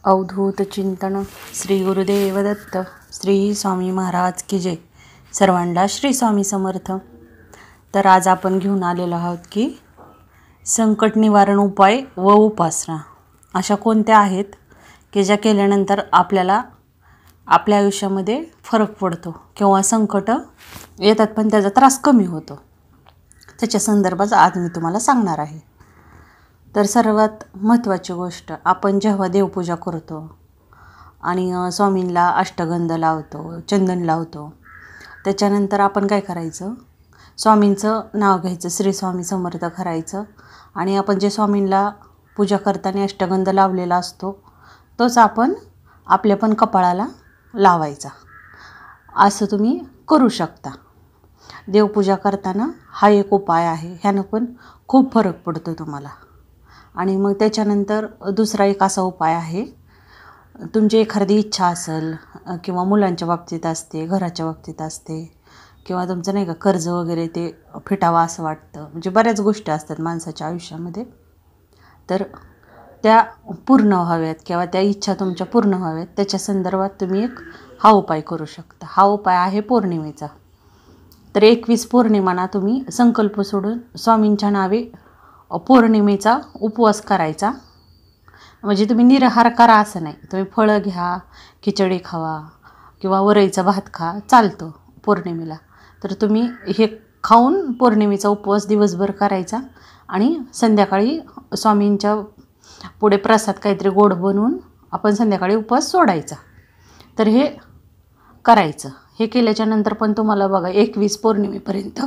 अवधूत चिंतन श्री गुरुदेव दत्त श्री स्वामी महाराज की जय. सर्वांना श्री स्वामी समर्थ. तर आज आपण घेऊन आलेलो आहोत की संकट निवारण उपाय व उपासना अशा कोणत्या आहेत की ज्या केल्यानंतर आपल्याला आपल्या आयुष्यामध्ये फरक पडतो किंवा संकट येतात पण त्याचा त्रास कमी होतो. त्याच्या संदर्भात आज मी तुम्हाला सांगणार आहे. तर सर्वात महत्त्वाची गोष्ट, आपण जेव्हा देवपूजा करतो आणि स्वामींना अष्टगंध लावतो, चंदन लावतो, त्याच्यानंतर आपण काय करायचं, स्वामींचं नाव घ्यायचं, श्री स्वामी समर्थ करायचं आणि आपण जे स्वामींना पूजा करताना अष्टगंध लावलेला असतो तोच आपण आपल्या पण कपाळाला लावायचा. असं तुम्ही करू शकता. देवपूजा करताना हा एक उपाय आहे, ह्यानं पण खूप फरक पडतो तुम्हाला. आणि मग त्याच्यानंतर दुसरा एक असा उपाय आहे, तुमची एखादी इच्छा असेल किंवा मुलांच्या बाबतीत असते, घराच्या बाबतीत असते किंवा तुमचं नाही का कर्ज वगैरे ते फिटावा असं वाटतं, म्हणजे बऱ्याच गोष्टी असतात माणसाच्या आयुष्यामध्ये, तर त्या पूर्ण व्हाव्यात किंवा त्या इच्छा तुमच्या पूर्ण व्हाव्यात त्याच्या संदर्भात तुम्ही एक हा उपाय करू शकता. हा उपाय आहे पौर्णिमेचा. तर 21 पौर्णिमांना तुम्ही संकल्प सोडून स्वामींच्या नावे पौर्णिमेचा उपवास करायचा. म्हणजे तुम्ही निराहार करा असं नाही, तुम्ही फळं घ्या, खिचडी खावा किंवा वरईचा भात खा, चालतो पौर्णिमेला. तर तुम्ही हे खाऊन पौर्णिमेचा उपवास दिवसभर करायचा आणि संध्याकाळी स्वामींच्या पुढे प्रसाद काहीतरी गोड बनवून आपण संध्याकाळी उपवास सोडायचा. तर हे करायचं. हे केल्याच्यानंतर पण तुम्हाला बघा 21 पौर्णिमेपर्यंत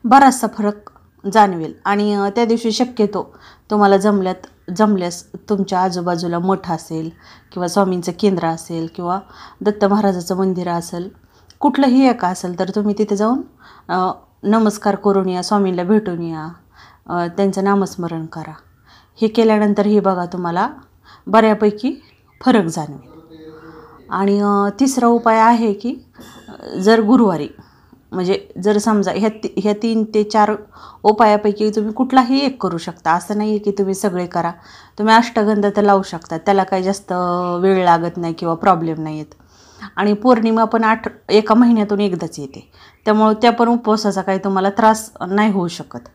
बराचसा फरक जाणवेल. आणि त्या दिवशी शक्यतो तुम्हाला जमल्यास तुमच्या आजूबाजूला मठ असेल किंवा स्वामींचं केंद्र असेल किंवा दत्त महाराजाचं मंदिर असेल, कुठलंही एक असेल, तर तुम्ही तिथे जाऊन नमस्कार करून या, स्वामींना भेटून या, त्यांचं नामस्मरण करा. हे केल्यानंतर हे बघा तुम्हाला बऱ्यापैकी फरक जाणवेल. आणि तिसरा उपाय आहे की जर गुरुवारी, म्हणजे जर समजा ह्या 3 ते 4 उपायापैकी तुम्ही कुठलाही एक करू शकता. असं नाही आहे की तुम्ही सगळे करा. तुम्ही अष्टगंध तर लावू शकता, त्याला काही जास्त वेळ लागत नाही किंवा प्रॉब्लेम नाही येत. आणि पौर्णिमा पण एका महिन्यातून एकदाच येते, त्यामुळं त्या पण उपवासाचा काही तुम्हाला त्रास नाही होऊ शकत.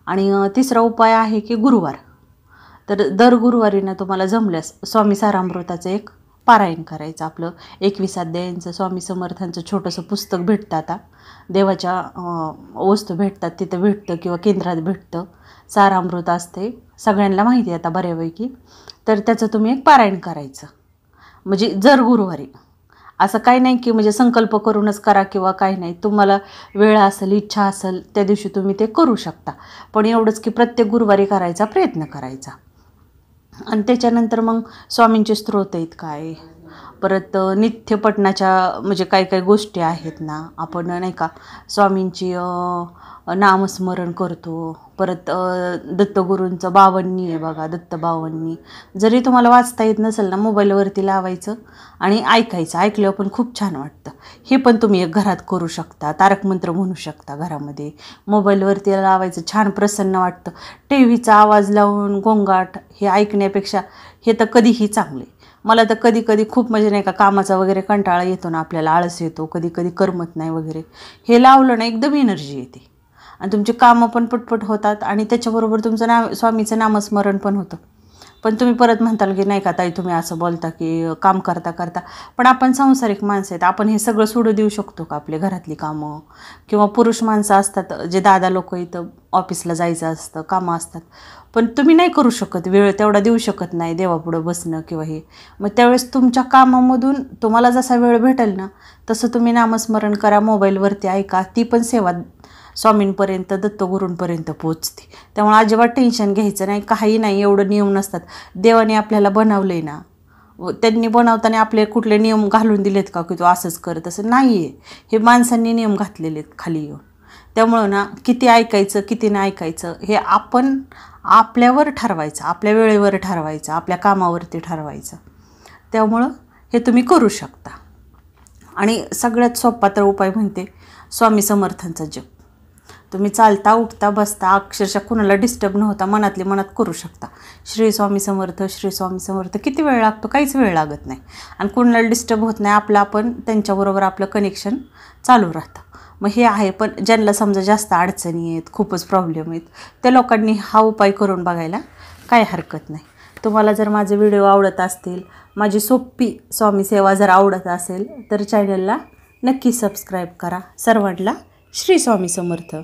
आणि तिसरा उपाय आहे की गुरुवार. तर दर गुरुवारीनं तुम्हाला जमल्यास स्वामी सारामृताचं एक पारायण करायचं. आपलं 21 अध्यायांचं स्वामी समर्थांचं छोटंसं पुस्तक भेटतं. आता देवाच्या वस्तू भेटतात, तिथं भेटतं किंवा केंद्रात भेटतं. सारामृत असते, सगळ्यांना माहिती आहे आता बऱ्यापैकी. तर त्याचं तुम्ही एक पारायण करायचं, म्हणजे जर गुरुवारी. असं काही नाही की म्हणजे संकल्प करूनच करा किंवा काही नाही, तुम्हाला वेळ असेल, इच्छा असेल, त्या दिवशी तुम्ही ते करू शकता. पण एवढंच की प्रत्येक गुरुवारी करायचा प्रयत्न करायचा. आणि त्याच्यानंतर मग स्वामींचे स्तोत्र आहेत काय, परत नित्य पठणाच्या म्हणजे काही काही गोष्टी आहेत ना, आपण नाही का स्वामींची नामस्मरण करतो. परत दत्तगुरूंचं 52 आहे बघा, दत्त 52. जरी तुम्हाला वाचता येत नसेल ना, मोबाईलवरती लावायचं आणि ऐकायचं. ऐकल्यावर पण खूप छान वाटतं. हे पण तुम्ही एक घरात करू शकता. तारक मंत्र म्हणू शकता घरामध्ये, मोबाईलवरती लावायचं, छान प्रसन्न वाटतं. टीव्हीचा आवाज लावून गोंगाट हे ऐकण्यापेक्षा हे तर कधीही चांगले. मला तर कधी कधी खूप म्हणजे नाही का कामाचा वगैरे कंटाळा येतो ना, आपल्याला आळस येतो, कधी कधी करमत नाही वगैरे, हे लावलं ना एकदम एनर्जी येते आणि तुमची कामं पण पटपट होतात आणि त्याच्याबरोबर तुमचं स्वामीचं नामस्मरण पण होतं. पण तुम्ही परत म्हणताल की नाही का ताई तुम्ही असं बोलता की काम करता करता, पण आपण सांसारिक माणसं आहेत, आपण हे सगळं सोडू देऊ शकतो का आपली घरातली कामं? किंवा पुरुष माणसं असतात, जे दादा लोक इथं ऑफिसला जायचं असतं, कामं असतात, पण तुम्ही नाही करू शकत, वेळ तेवढा देऊ शकत नाही देवापुढं बसणं किंवा हे. मग त्यावेळेस तुमच्या कामामधून तुम्हाला जसा वेळ भेटेल ना तसं तुम्ही नामस्मरण करा, मोबाईलवरती ऐका. ती पण सेवा स्वामींपर्यंत, दत्तगुरूंपर्यंत पोचते. त्यामुळे अजिबात टेन्शन घ्यायचं नाही, काही नाही, एवढं नियम नसतात. देवाने आपल्याला बनवलं आहे ना, त्यांनी बनवताना आपले कुठले नियम घालून दिलेत का की तू असंच कर, तसं नाही आहे. हे माणसांनी नियम घातलेले आहेत खाली येऊन. त्यामुळं ना किती ऐकायचं किती नाही ऐकायचं हे आपण आपल्यावर ठरवायचं, आपल्या वेळेवर ठरवायचं, आपल्या कामावरती ठरवायचं. त्यामुळं हे तुम्ही करू शकता. आणि सगळ्यात सोपा तर उपाय म्हणते स्वामी समर्थांचा जप. तुम्ही चालता उठता बसता अक्षरशः कुणाला डिस्टर्ब न होता मनातली मनात करू शकता. श्री स्वामी समर्थ, श्री स्वामी समर्थ. किती वेळ लागतो? काहीच वेळ लागत नाही आणि कुणाला डिस्टर्ब होत नाही. आपलं आपण त्यांच्याबरोबर आपलं कनेक्शन चालू राहतं. मग हे आहे. पण ज्यांना समजा जास्त अडचणी आहेत, खूपच प्रॉब्लेम आहेत, त्या लोकांनी हा उपाय करून बघायला काय हरकत नाही. तुम्हाला जर माझे व्हिडिओ आवडत असतील, माझी सोपी स्वामी सेवा जर आवडत असेल तर चॅनलला नक्की सबस्क्राईब करा. सर्वांना श्री स्वामी समर्थ.